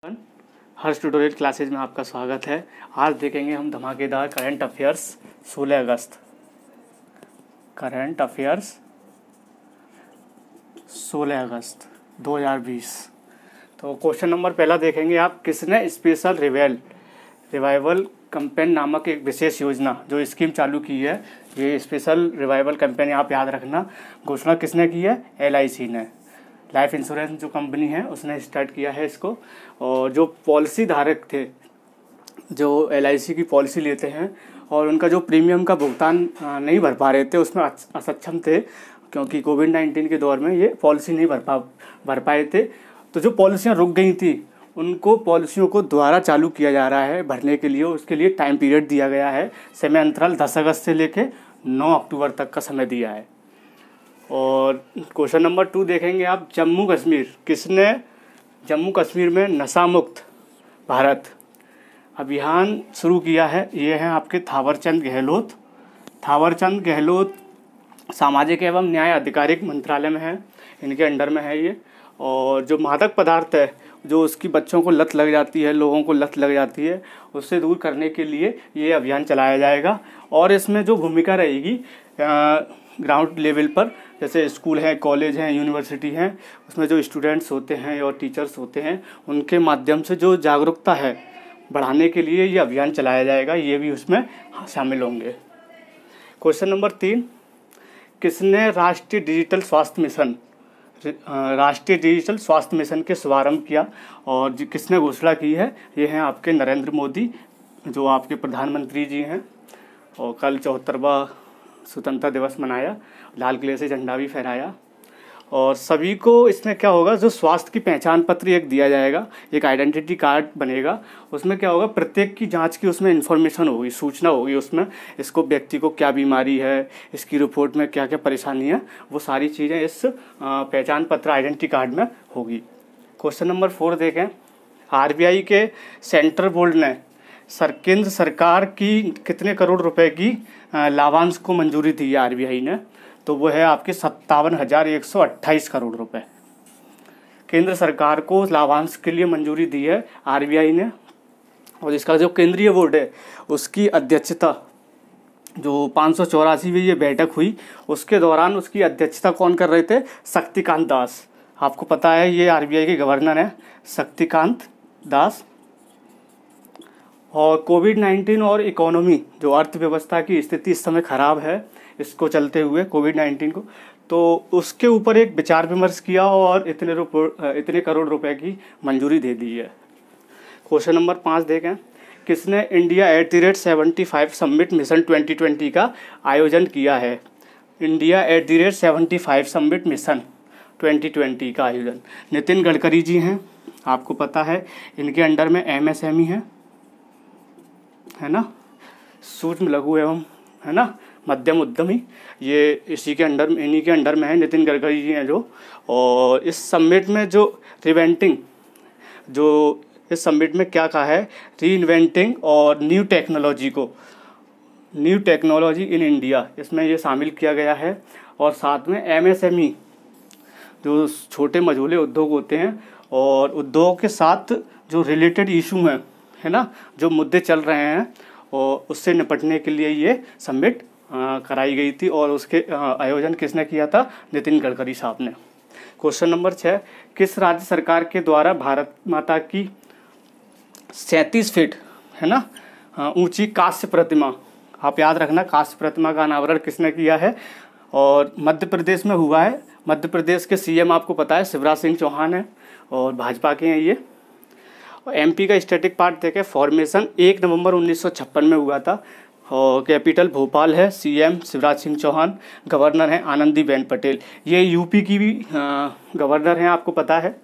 हर्ष tutorial classes में आपका स्वागत है। आज देखेंगे हम धमाकेदार करंट अफेयर्स 16 अगस्त। करंट अफेयर्स 16 अगस्त 2020। तो क्वेश्चन नंबर पहला देखेंगे आप, किसने स्पेशल रिवाइवल कैंपेन नामक एक विशेष योजना जो स्कीम चालू की है। ये स्पेशल रिवाइवल कैंपेन आप याद रखना, घोषणा किसने की है? LIC ने, लाइफ इंश्योरेंस जो कंपनी है उसने स्टार्ट किया है इसको। और जो पॉलिसी धारक थे, जो LIC की पॉलिसी लेते हैं और उनका जो प्रीमियम का भुगतान नहीं भर पा रहे थे, उसमें असक्षम थे क्योंकि कोविड-19 के दौर में ये पॉलिसी नहीं भर पाए थे। तो जो पॉलिसियाँ रुक गई थी उनको पॉलिसियों को दोबारा चालू किया जा रहा है भरने के लिए। उसके लिए टाइम पीरियड दिया गया है, समय अंतराल 10 अगस्त से लेके 9 अक्टूबर तक का समय दिया है। और क्वेश्चन नंबर 2 देखेंगे आप, जम्मू कश्मीर, किसने जम्मू कश्मीर में नशा मुक्त भारत अभियान शुरू किया है? ये हैं आपके थावरचंद गहलोत। थावरचंद गहलोत सामाजिक एवं न्याय आधिकारिक मंत्रालय में है, इनके अंडर में है ये। और जो मादक पदार्थ है, जो उसकी बच्चों को लत लग जाती है, लोगों को लत लग जाती है, उससे दूर करने के लिए ये अभियान चलाया जाएगा। और इसमें जो भूमिका रहेगी ग्राउंड लेवल पर, जैसे स्कूल हैं, कॉलेज हैं, यूनिवर्सिटी हैं, उसमें जो स्टूडेंट्स होते हैं और टीचर्स होते हैं, उनके माध्यम से जो जागरूकता है बढ़ाने के लिए ये अभियान चलाया जाएगा, ये भी उसमें शामिल होंगे। क्वेश्चन नंबर 3, किसने राष्ट्रीय डिजिटल स्वास्थ्य मिशन के शुभारंभ किया और किसने घोषणा की है? ये हैं आपके नरेंद्र मोदी, जो आपके प्रधानमंत्री जी हैं। और कल 74वां स्वतंत्रता दिवस मनाया, लाल किले से झंडा भी फहराया। और सभी को इसमें क्या होगा, जो स्वास्थ्य की पहचान पत्र एक दिया जाएगा, एक आइडेंटिटी कार्ड बनेगा। उसमें क्या होगा, प्रत्येक की जांच की उसमें इन्फॉर्मेशन होगी, सूचना होगी उसमें, इसको व्यक्ति को क्या बीमारी है, इसकी रिपोर्ट में क्या क्या परेशानी है, वो सारी चीज़ें इस पहचान पत्र आइडेंटिटी कार्ड में होगी। क्वेश्चन नंबर 4 देखें, RBI के सेंट्रल बोर्ड ने केंद्र सरकार की कितने करोड़ रुपए की लाभांश को मंजूरी दी है RBI ने? तो वो है आपके 57,128 करोड़ रुपए केंद्र सरकार को लाभांश के लिए मंजूरी दी है RBI ने। और इसका जो केंद्रीय बोर्ड है उसकी अध्यक्षता, जो 584वीं ये बैठक हुई, उसके दौरान उसकी अध्यक्षता कौन कर रहे थे? शक्तिकांत दास। आपको पता है ये RBI के गवर्नर हैं, शक्तिकांत दास। और कोविड-19 और इकोनॉमी, जो अर्थव्यवस्था की स्थिति इस समय ख़राब है, इसको चलते हुए कोविड-19 को, तो उसके ऊपर एक विचार विमर्श किया और इतने करोड़ रुपए की मंजूरी दे दी है। क्वेश्चन नंबर 5 देखें, किसने इंडिया @75 समिट मिशन 2020 का आयोजन किया है? इंडिया @75 समिट मिशन 2020 का आयोजन नितिन गडकरी जी हैं, आपको पता है। इनके अंडर में MSME है ना, सूक्ष्म लघु एवं है ना मध्यम उद्यमी, ये इन्हीं के अंडर में है, नितिन गडकरी जी हैं जो। और इस समिट में जो इस समिट में क्या कहा है, रीइन्वेंटिंग और न्यू टेक्नोलॉजी इन इंडिया, इसमें ये शामिल किया गया है। और साथ में MSME, जो छोटे मझोले उद्योग होते हैं और उद्योगों के साथ जो रिलेटेड इशू हैं, है ना, जो मुद्दे चल रहे हैं, और उससे निपटने के लिए ये समिट कराई गई थी। और उसके आयोजन किसने किया था? नितिन गडकरी साहब ने। क्वेश्चन नंबर 6, किस राज्य सरकार के द्वारा भारत माता की 37 फीट है ना ऊंची कांस्य प्रतिमा, आप याद रखना, कांस्य प्रतिमा का अनावरण किसने किया है? और मध्य प्रदेश में हुआ है। मध्य प्रदेश के CM आपको पता है शिवराज सिंह चौहान है और भाजपा के हैं ये। और MP का स्टैटिक पार्ट देखें, फॉर्मेशन 1 नवंबर 1956 में हुआ था। और कैपिटल भोपाल है, CM शिवराज सिंह चौहान, गवर्नर हैं आनंदीबेन पटेल। ये UP की भी गवर्नर हैं, आपको पता है।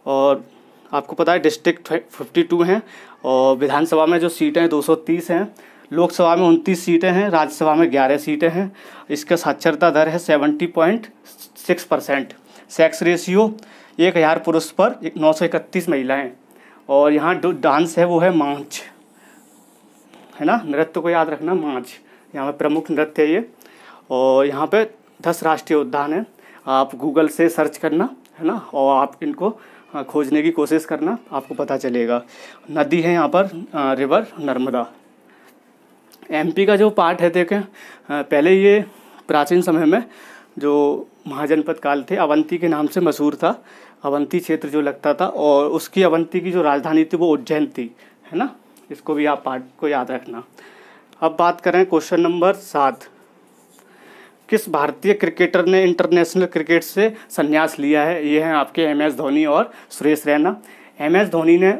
और आपको पता है डिस्ट्रिक्ट 52 हैं। और विधानसभा में जो सीटें हैं 230 हैं, लोकसभा में 29 सीटें हैं, राज्यसभा में 11 सीटें हैं। इसका साक्षरता दर है 70.6%। सेक्स रेशियो 1000 पुरुष पर 931 महिलाएं। और यहाँ जो डांस है वो है मांझ, है ना, नृत्य को याद रखना, मांझ यहाँ पे प्रमुख नृत्य है ये। और यहाँ पे 10 राष्ट्रीय उद्यान हैं, आप गूगल से सर्च करना, है ना, और आप इनको खोजने की कोशिश करना, आपको पता चलेगा। नदी है यहाँ पर रिवर नर्मदा। एमपी का जो पार्ट है देखें, पहले ये प्राचीन समय में जो महाजनपद काल थे अवंती के नाम से मशहूर था। अवंती क्षेत्र जो लगता था, और उसकी अवंती की जो राजधानी थी वो उज्जैन थी, है ना। इसको भी आप पार्ट को याद रखना। अब बात करें क्वेश्चन नंबर 7, किस भारतीय क्रिकेटर ने इंटरनेशनल क्रिकेट से संन्यास लिया है? ये हैं आपके MS धोनी और सुरेश रैना। MS धोनी ने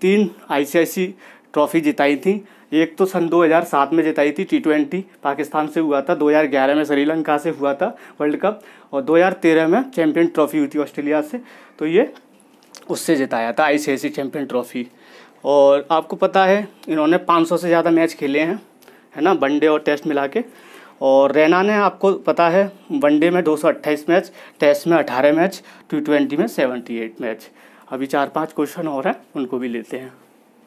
3 ICIC ट्रॉफी जिताई थी। एक तो सन 2007 में जिताई थी, T20 पाकिस्तान से हुआ था, 2011 में श्रीलंका से हुआ था वर्ल्ड कप, और 2013 में चैंपियन ट्रॉफी हुई थी ऑस्ट्रेलिया से, तो ये उससे जिताया था ICIC चैंपियन ट्रॉफी। और आपको पता है इन्होंने 500 से ज़्यादा मैच खेले हैं, है ना, वनडे और टेस्ट मिला के। और रैना ने आपको पता है वनडे में 228 मैच, टेस्ट में 18 मैच, T20 में 78 मैच। अभी 4-5 क्वेश्चन और हैं, उनको भी लेते हैं।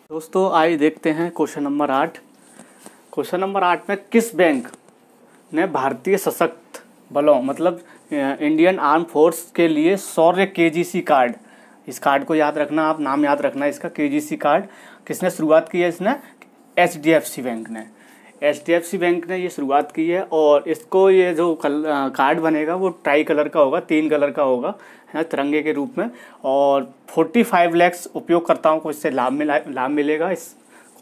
दोस्तों आइए देखते हैं क्वेश्चन नंबर 8। क्वेश्चन नंबर 8 में किस बैंक ने भारतीय सशस्त्र बलों मतलब इंडियन आर्म फोर्स के लिए शौर्य KGC कार्ड, इस कार्ड को याद रखना, आप नाम याद रखना इसका, KGC कार्ड किसने शुरुआत की है? इसने HDFC बैंक ने। HDFC बैंक ने ये शुरुआत की है, और इसको ये जो कार्ड बनेगा वो ट्राई कलर का होगा, 3 कलर का होगा, है तिरंगे के रूप में, और 45 लाख उपयोगकर्ताओं को इससे लाभ मिलेगा इस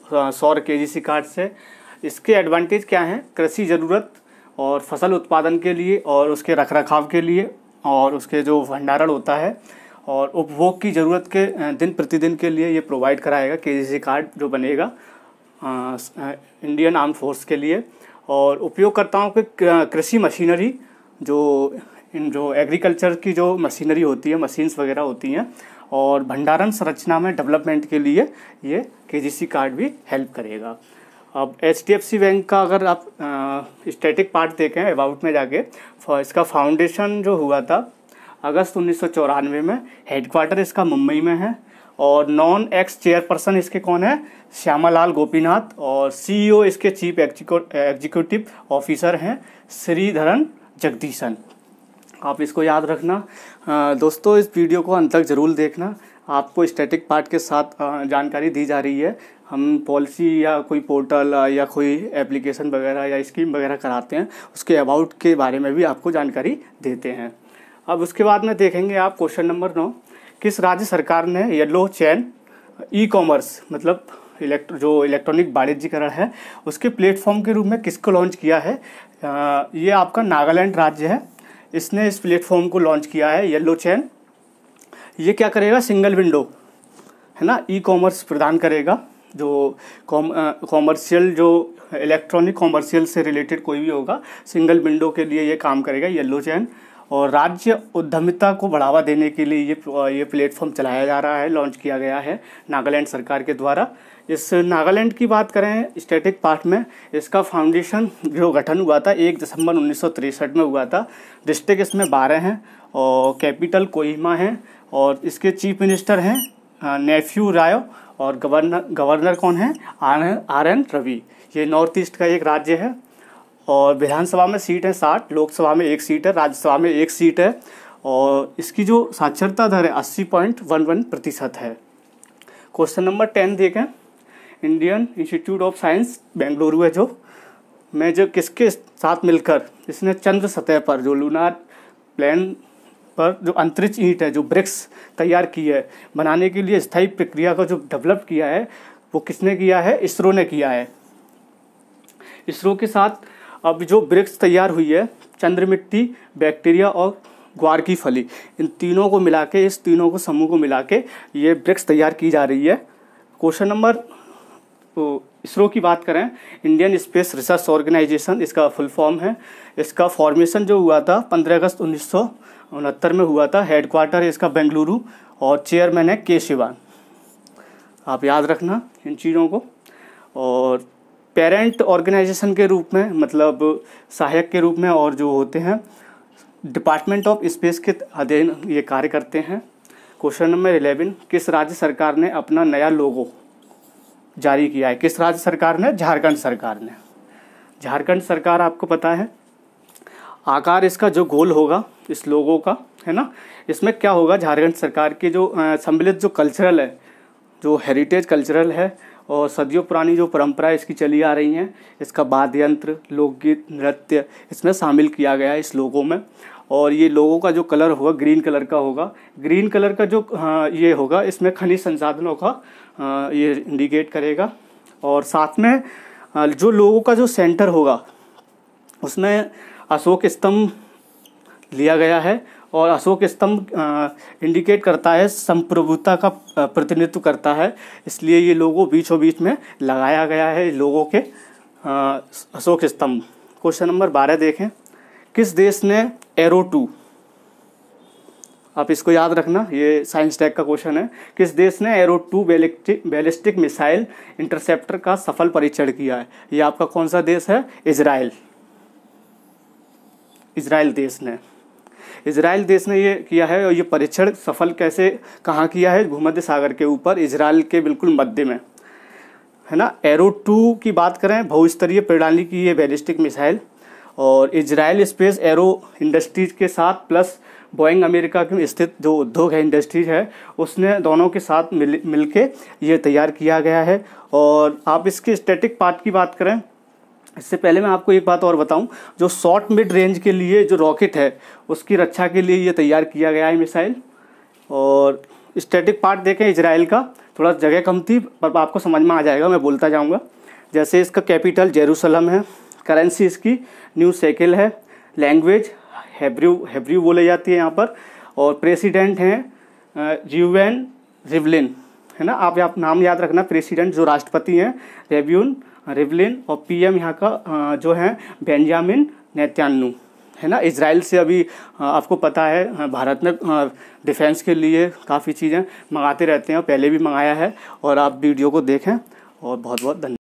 सौर KGC कार्ड से। इसके एडवांटेज क्या हैं? कृषि ज़रूरत और फसल उत्पादन के लिए, और उसके रखरखाव के लिए, और उसके जो भंडारण होता है और उपभोग की ज़रूरत के दिन प्रतिदिन के लिए ये प्रोवाइड कराएगा KGC कार्ड जो बनेगा इंडियन आर्म फोर्स के लिए। और उपयोगकर्ताओं के कृषि मशीनरी जो एग्रीकल्चर की जो मशीनरी होती है, मशीन्स वगैरह होती हैं, और भंडारण संरचना में डेवलपमेंट के लिए ये KGC कार्ड भी हेल्प करेगा। अब HDFC बैंक का अगर आप स्टैटिक पार्ट देखें अबाउट में जाके, इसका फाउंडेशन जो हुआ था अगस्त 1994 में, हेडक्वार्टर इसका मुंबई में है, और नॉन एक्स चेयरपर्सन इसके कौन है? श्यामालाल गोपीनाथ, और CEO इसके चीफ एग्जीक्यूटिव ऑफिसर हैं श्रीधरन जगदीशन। आप इसको याद रखना। दोस्तों इस वीडियो को अंत तक ज़रूर देखना, आपको स्टैटिक पार्ट के साथ जानकारी दी जा रही है। हम पॉलिसी या कोई पोर्टल या कोई एप्लीकेशन वगैरह या स्कीम वगैरह कराते हैं, उसके अबाउट के बारे में भी आपको जानकारी देते हैं। अब उसके बाद में देखेंगे आप क्वेश्चन नंबर 9, किस राज्य सरकार ने येलो चैन ई-कॉमर्स मतलब जो इलेक्ट्रॉनिक वाणिज्यकरण है उसके प्लेटफॉर्म के रूप में किसको लॉन्च किया है? ये आपका नागालैंड राज्य है, इसने इस प्लेटफॉर्म को लॉन्च किया है येलो चैन। ये क्या करेगा? सिंगल विंडो, है ना, ई-कॉमर्स प्रदान करेगा। जो कॉमर्शियल जो इलेक्ट्रॉनिक कॉमर्शियल से रिलेटेड कोई भी होगा, सिंगल विंडो के लिए ये काम करेगा येलो चैन। और राज्य उद्यमिता को बढ़ावा देने के लिए ये प्लेटफॉर्म चलाया जा रहा है, लॉन्च किया गया है नागालैंड सरकार के द्वारा। इस नागालैंड की बात करें स्टैटिक पार्ट में, इसका फाउंडेशन जो गठन हुआ था 1 दिसंबर 1963 में हुआ था। डिस्ट्रिक्ट इसमें 12 हैं, और कैपिटल कोहिमा है, और इसके चीफ मिनिस्टर हैं नेफ्यू राय, और गवर्नर कौन है? RN रवि। ये नॉर्थ ईस्ट का एक राज्य है, और विधानसभा में सीट है 60, लोकसभा में 1 सीट है, राज्यसभा में 1 सीट है, और इसकी जो साक्षरता दर है 80.11% है। क्वेश्चन नंबर 10 देखें, Indian institute of science Bengaluru है जो किसके साथ मिलकर इसने चंद्र सतह पर जो लूनार प्लेन पर जो अंतरिक्ष ईंट है जो ब्रिक्स तैयार की है बनाने के लिए स्थायी प्रक्रिया का जो डेवलप किया है वो किसने किया है? इसरो ने किया है। इसरो के साथ अब जो ब्रिक्स तैयार हुई है, चंद्र मिट्टी, बैक्टीरिया और ग्वार की फली, इन तीनों को मिला के, इस तीनों को समूह को मिला के ये ब्रिक्स तैयार की जा रही है। क्वेश्चन नंबर इसरो की बात करें, इंडियन स्पेस रिसर्च ऑर्गेनाइजेशन इसका फुल फॉर्म है। इसका फॉर्मेशन जो हुआ था 15 अगस्त 1969 में हुआ था। हेडक्वार्टर है इसका बेंगलुरु, और चेयरमैन है के शिवान। आप याद रखना इन चीज़ों को। और पेरेंट ऑर्गेनाइजेशन के रूप में, मतलब सहायक के रूप में, और जो होते हैं डिपार्टमेंट ऑफ स्पेस के अधीन ये कार्य करते हैं। क्वेश्चन नंबर 11, किस राज्य सरकार ने अपना नया लोगो जारी किया है? किस राज्य सरकार ने? झारखंड सरकार ने। झारखंड सरकार आपको पता है आकार इसका जो गोल होगा इस लोगों का, है ना, इसमें क्या होगा, झारखंड सरकार के जो सम्मिलित जो कल्चरल है, जो हेरिटेज कल्चरल है और सदियों पुरानी जो परंपरा इसकी चली आ रही हैं, इसका वाद्य यंत्र, लोकगीत, नृत्य इसमें शामिल किया गया है इस लोगों में। और ये लोगों का जो कलर होगा ग्रीन कलर का होगा। ग्रीन कलर का जो ये होगा, इसमें खनिज संसाधनों का ये इंडिकेट करेगा। और साथ में जो लोगों का जो सेंटर होगा उसमें अशोक स्तंभ लिया गया है। और अशोक स्तंभ इंडिकेट करता है, संप्रभुता का प्रतिनिधित्व करता है, इसलिए ये लोगो बीचों बीच में लगाया गया है लोगों के अशोक स्तंभ। क्वेश्चन नंबर 12 देखें, किस देश ने एरो 2, आप इसको याद रखना, ये साइंस टैग का क्वेश्चन है, किस देश ने एरो 2 बैलिस्टिक मिसाइल इंटरसेप्टर का सफल परीक्षण किया है? ये आपका कौन सा देश है? इजराइल देश ने ये किया है। और ये परीक्षण सफल कैसे, कहाँ किया है? भूमध्य सागर के ऊपर, इजराइल के बिल्कुल मध्य में, है ना। एरो 2 की बात करें, बहुस्तरीय प्रणाली की ये बैलिस्टिक मिसाइल, और इजराइल स्पेस एरो इंडस्ट्रीज के साथ प्लस बोइंग अमेरिका में स्थित जो उद्योग है, इंडस्ट्रीज है, उसने दोनों के साथ मिलके ये तैयार किया गया है। और आप इसके स्टैटिक पार्ट की बात करें, इससे पहले मैं आपको एक बात और बताऊं, जो शॉर्ट मिड रेंज के लिए जो रॉकेट है उसकी रक्षा के लिए ये तैयार किया गया है मिसाइल। और स्टैटिक पार्ट देखें इजराइल का, थोड़ा जगह कम थी पर आपको समझ में आ जाएगा, मैं बोलता जाऊंगा। जैसे इसका कैपिटल जेरूसलम है, करेंसी इसकी न्यू शेकेल है, लैंग्वेज हेब्रू बोली जाती है यहाँ पर, और प्रेसिडेंट हैं र्यूवेन रिवलिन, है ना। आप नाम याद रखना, प्रेसिडेंट जो राष्ट्रपति हैं रेव्यून रिवलिन, और पीएम यहाँ का जो है बेंजामिन नेतन्याहू, है ना। इजराइल से अभी आपको पता है भारत में डिफेंस के लिए काफ़ी चीज़ें मंगाते रहते हैं, पहले भी मंगाया है। और आप वीडियो को देखें और बहुत बहुत धन्यवाद।